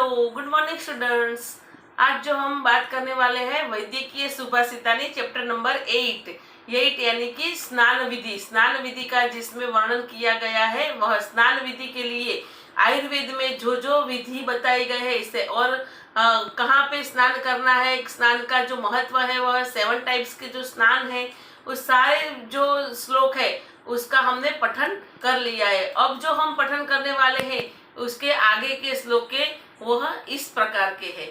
Good morning students. आज जो हम बात करने वाले हैं वैद्यकीय सुभाषितानी चैप्टर नंबर 8 यानी कि स्नान विधि का जिसमें वर्णन किया गया है, वह स्नान विधि के लिए आयुर्वेद में जो जो विधि बताई गई है इससे और कहाँ पे स्नान करना है, स्नान का जो महत्व है, वह 7 टाइप्स के जो स्नान है उस सारे जो श्लोक है उसका हमने पठन कर लिया है। अब जो हम पठन करने वाले हैं उसके आगे के श्लोक के वह इस प्रकार के है।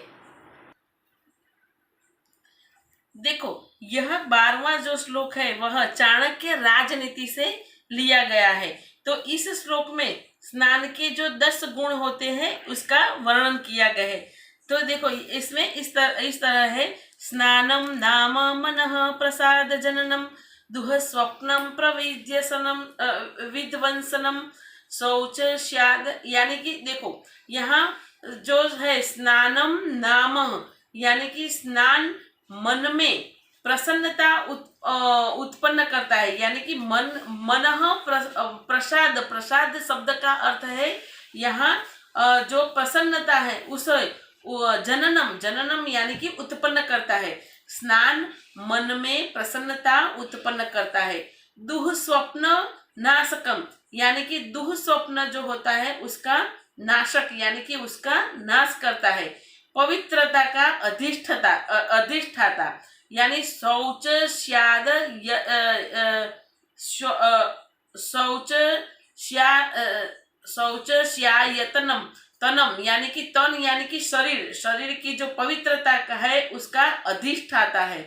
देखो, यह 12वां जो श्लोक है वह चाणक्य राजनीति से लिया गया है। तो इस श्लोक में स्नान के जो 10 गुण होते हैं उसका वर्णन किया गया है। तो देखो, इसमें इस तरह है, स्नानम नाम मनः प्रसाद जननम दुह स्वप्नम प्रविद्यसनम विध्वंसनम शौच स्याद। यानी कि देखो, यहाँ जो है स्नानम नाम यानी कि स्नान मन में प्रसन्नता उत्पन्न करता है, यानी कि प्रसाद शब्द का अर्थ है यहाँ जो प्रसन्नता है उसे जननम यानी कि उत्पन्न करता है। स्नान मन में प्रसन्नता उत्पन्न करता है। दुह स्वप्न नाशकम यानी कि दुह स्वप्न जो होता है उसका नाशक यानी कि उसका नाश करता है। पवित्रता का अधिष्ठाता यानी शौच स्याद शौच स्यायतनम तनम यानी कि तन यानी कि शरीर की जो पवित्रता का है उसका अधिष्ठाता है।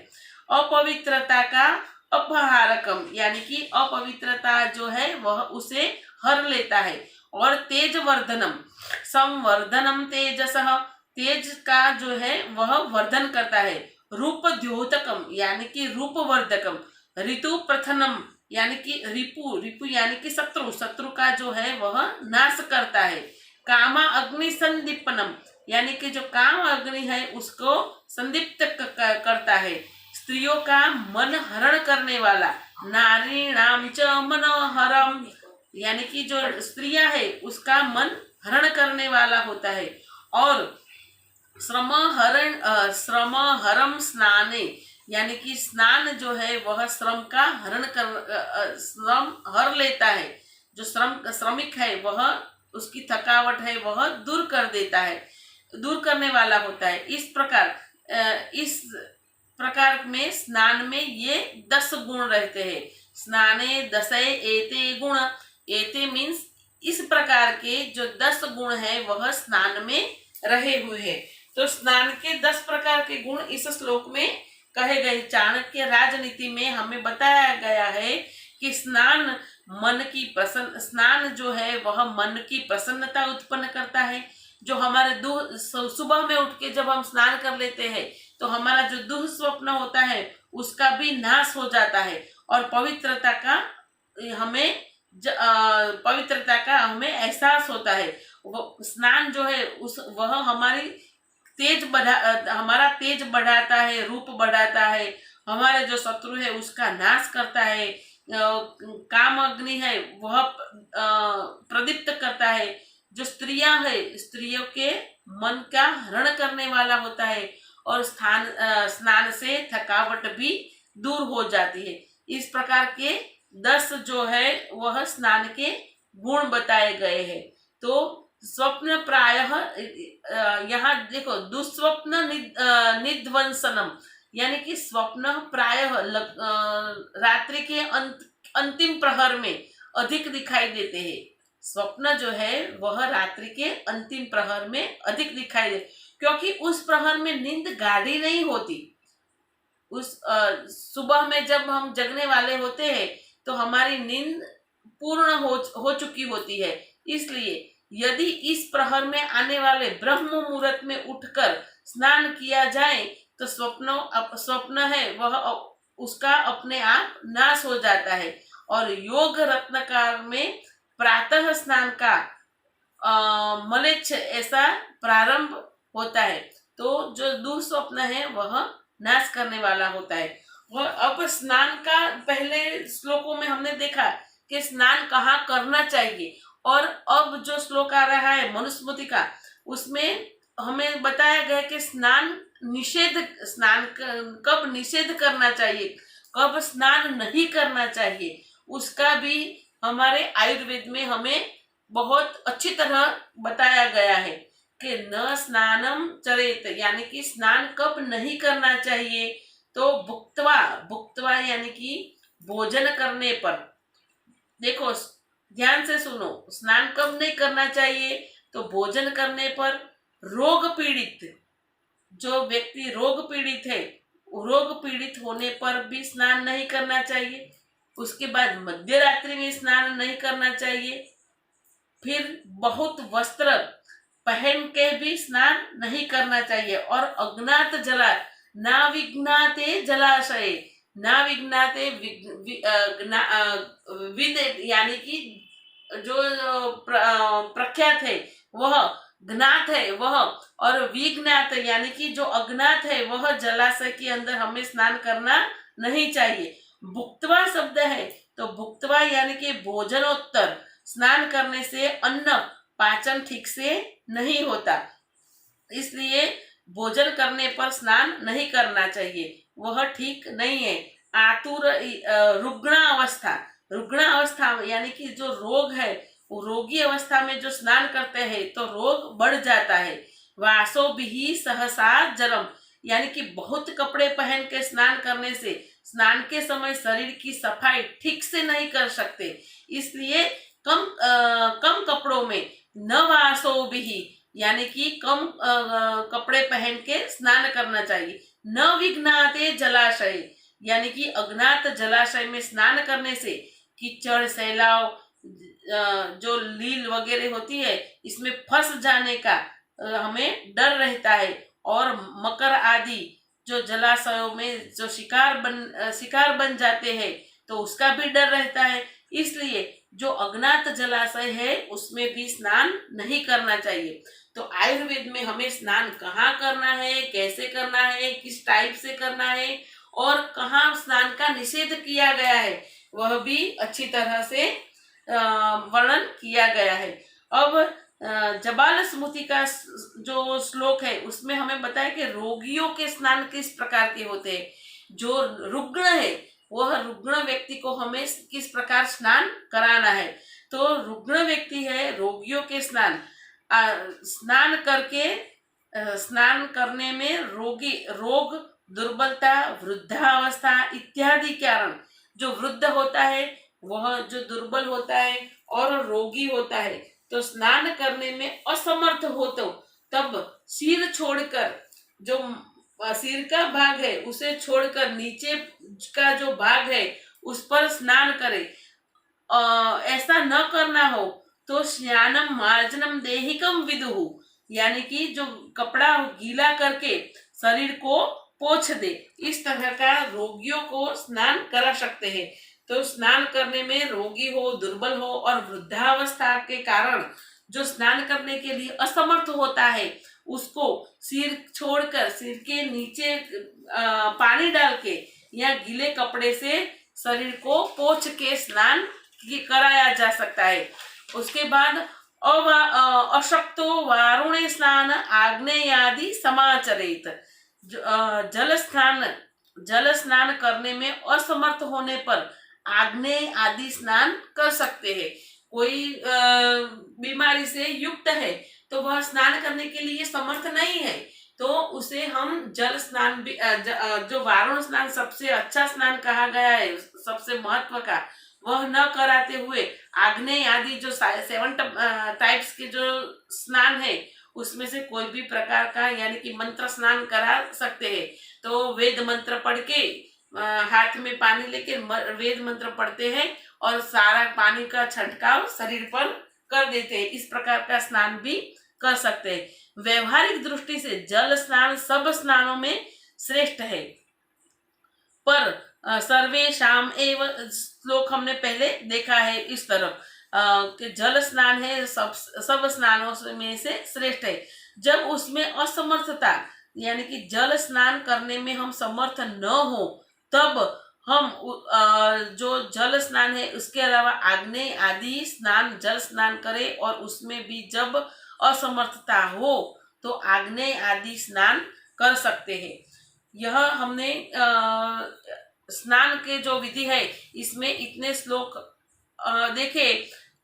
अपवित्रता का अपहारकम यानी कि अपवित्रता जो है वह उसे हर लेता है। और तेजवर्धनम संवर्धनम तेजसः तेज का जो है वह वर्धन करता है। रूप द्योतकम यानी कि रूपवर्धकम। ऋतु प्रथनम यानी कि रिपु यानी कि शत्रु का जो है वह नाश करता है। कामा अग्नि संदीपनम यानी कि जो काम अग्नि है उसको संदीप्त करता है। स्त्रियों का मन हरण करने वाला। नारीणाम च मनोहरम यानी कि जो स्त्रियां है उसका मन हरण करने वाला होता है। और श्रम हरम स्नाने यानी कि स्नान जो है वह श्रम का श्रम हर लेता है। जो श्रमिक है वह उसकी थकावट है वह दूर कर देता है, दूर करने वाला होता है। इस प्रकार में स्नान में ये 10 गुण रहते हैं। स्नाने 10 एते गुण। एते मीन्स इस प्रकार के जो 10 गुण है वह स्नान में रहे हुए हैं। तो स्नान के 10 प्रकार के गुण इस श्लोक में कहे गए। चाणक्य राजनीति में हमें बताया गया है कि स्नान जो है वह मन की प्रसन्नता उत्पन्न करता है। जो हमारे सुबह में उठ के जब हम स्नान कर लेते हैं तो हमारा जो दुह स्वप्न होता है उसका भी नाश हो जाता है। और पवित्रता का हमें एहसास होता है। स्नान जो है वह हमारा तेज बढ़ाता है, रूप बढ़ाता है। हमारे जो शत्रु है उसका नाश करता है। काम अग्नि है वह प्रदीप्त करता है। जो स्त्रियां है स्त्रियों के मन का हरण करने वाला होता है। और स्नान से थकावट भी दूर हो जाती है। इस प्रकार के 10 जो है वह स्नान के गुण बताए गए हैं। तो स्वप्न प्रायः यहाँ देखो, दुस्वप्न निध्वंसनम यानी कि स्वप्न प्रायः रात्रि के अंतिम प्रहर में अधिक दिखाई देते हैं। स्वप्न जो है वह रात्रि के अंतिम प्रहर में अधिक दिखाई देते, क्योंकि उस प्रहर में नींद गाढ़ी नहीं होती। उस सुबह में जब हम जगने वाले होते हैं तो हमारी नींद पूर्ण हो चुकी होती है। इसलिए यदि इस प्रहर में आने वाले ब्रह्म मुहूर्त में उठकर स्नान किया जाए तो स्वप्न है वह उसका अपने आप नाश हो जाता है। और योग रत्नकार में प्रातः स्नान का मलेच्छ ऐसा प्रारंभ होता है। तो जो दुस्वप्न है वह नाश करने वाला होता है। और अब स्नान का पहले श्लोकों में हमने देखा कि स्नान कहाँ करना चाहिए। और अब जो श्लोक आ रहा है मनुस्मृति का, उसमें हमें बताया गया कि स्नान कब निषेध करना चाहिए, कब स्नान नहीं करना चाहिए, उसका भी हमारे आयुर्वेद में हमें बहुत अच्छी तरह बताया गया है कि न स्नानम चरेत, यानी कि स्नान कब नहीं करना चाहिए। तो भुक्त्वा, भुक्त्वा यानी कि भोजन करने पर। देखो, ध्यान से सुनो, स्नान कब नहीं करना चाहिए, तो भोजन करने पर। रोग पीड़ित, जो व्यक्ति रोग पीड़ित है, रोग पीड़ित होने पर भी स्नान नहीं करना चाहिए। उसके बाद मध्य रात्रि में स्नान नहीं करना चाहिए। फिर बहुत वस्त्र पहन के भी स्नान नहीं करना चाहिए। और अज्ञात जला, ना विघ्नाते जलाशय, ना विघ्नाते विद, यानी कि जो प्रख्यात है वह, ज्ञात है वह, और विज्ञात यानी कि जो अज्ञात है वह जलाशय के अंदर हमें स्नान करना नहीं चाहिए। भुक्त्वा शब्द है, तो भुक्त्वा यानी कि भोजनोत्तर स्नान करने से अन्न पाचन ठीक से नहीं होता, इसलिए भोजन करने पर स्नान नहीं करना चाहिए, वह ठीक नहीं है। आतुर, रुग्ण अवस्था, रुग्ण अवस्था यानी कि जो रोग है, वो रोगी अवस्था में जो स्नान करते हैं तो रोग बढ़ जाता है। वासो भी सहसा जलम, यानी कि बहुत कपड़े पहन के स्नान करने से स्नान के समय शरीर की सफाई ठीक से नहीं कर सकते, इसलिए कम कपड़ों में न वासो भी, यानी कि कम कपड़े पहन के स्नान करना चाहिए। न विघ्नाते जलाशय, यानी कि अज्ञात जलाशय में स्नान करने से कीचड़, सैलाव, जो लील वगैरह होती है, इसमें फंस जाने का हमें डर रहता है। और मकर आदि जो जलाशयों में जो शिकार बन जाते हैं, तो उसका भी डर रहता है, इसलिए जो अज्ञात जलाशय है उसमें भी स्नान नहीं करना चाहिए। तो आयुर्वेद में हमें स्नान कहाँ करना है, कैसे करना है, किस टाइप से करना है, और कहाँ स्नान का निषेध किया गया है, वह भी अच्छी तरह से वर्णन किया गया है। अब जबाल स्मृति का जो श्लोक है उसमें हमें बताया कि रोगियों के स्नान किस प्रकार के होते हैं। जो रुग्ण है, वह रुग्ण व्यक्ति को हमें किस प्रकार स्नान कराना है। तो रुग्ण व्यक्ति है, रोगियों के स्नान करके, स्नान करने में रोग, दुर्बलता, वृद्धावस्था इत्यादि कारण, जो वृद्ध होता है वह जो दुर्बल होता है और रोगी होता है, तो स्नान करने में असमर्थ हो तो तब सिर छोड़कर, जो सिर का भाग है उसे छोड़कर नीचे का जो भाग है उस पर स्नान करे। ऐसा न करना हो तो स्नानम मार्जनम देहिकम विदुहु, यानी कि जो कपड़ा गीला करके शरीर को पोंछ दे, इस तरह का रोगियों को स्नान करा सकते हैं। तो स्नान करने में रोगी हो, दुर्बल हो और वृद्धावस्था के कारण जो स्नान करने के लिए असमर्थ होता है, उसको सिर छोड़कर सिर के नीचे पानी डाल के या गीले कपड़े से शरीर को पोंछ के स्नान कराया जा सकता है। उसके बाद अशक्तो वारुणे स्नान आग्नेयादि समाचरित, जल स्नान करने में असमर्थ होने पर आग्नेय आदि स्नान कर सकते हैं। कोई बीमारी से युक्त है तो वह स्नान करने के लिए समर्थ नहीं है, तो उसे हम जल स्नान भी, जो वारुण स्नान सबसे अच्छा स्नान कहा गया है, सबसे महत्व का, वह न कराते हुए आग्नेय आदि जो 7 टाइप्स के जो स्नान है उसमें से कोई भी प्रकार का, यानी कि मंत्र स्नान करा सकते हैं। तो वेद मंत्र पढ़ के, हाथ में पानी लेके वेद मंत्र पढ़ते हैं और सारा पानी का छंटकाव शरीर पर कर देते हैं, इस प्रकार का स्नान भी कर सकते हैं। व्यवहारिक दृष्टि से जल स्नान सब स्नानों में श्रेष्ठ है, पर सर्वेशाम एव श्लोक हमने पहले देखा है इस तरफ कि जल स्नान है सब स्नानों में से श्रेष्ठ है। जब उसमें असमर्थता, यानी कि जल स्नान करने में हम समर्थ न हो, तब हम जो जल स्नान है उसके अलावा आग्नेय आदि स्नान, जल स्नान करें, और उसमें भी जब असमर्थता हो तो आग्नेय आदि स्नान कर सकते हैं। यह हमने स्नान के जो विधि है इसमें इतने श्लोक देखे।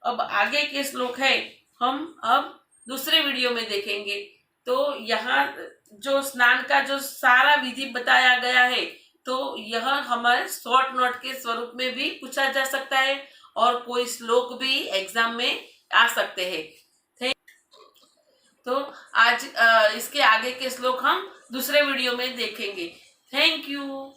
अब आगे के श्लोक है हम अब दूसरे वीडियो में देखेंगे। तो यहाँ जो स्नान का जो सारा विधि बताया गया है तो यह हमारे शॉर्ट नोट के स्वरूप में भी पूछा जा सकता है और कोई श्लोक भी एग्जाम में आ सकते हैं। तो आज इसके आगे के श्लोक हम दूसरे वीडियो में देखेंगे। Thank you.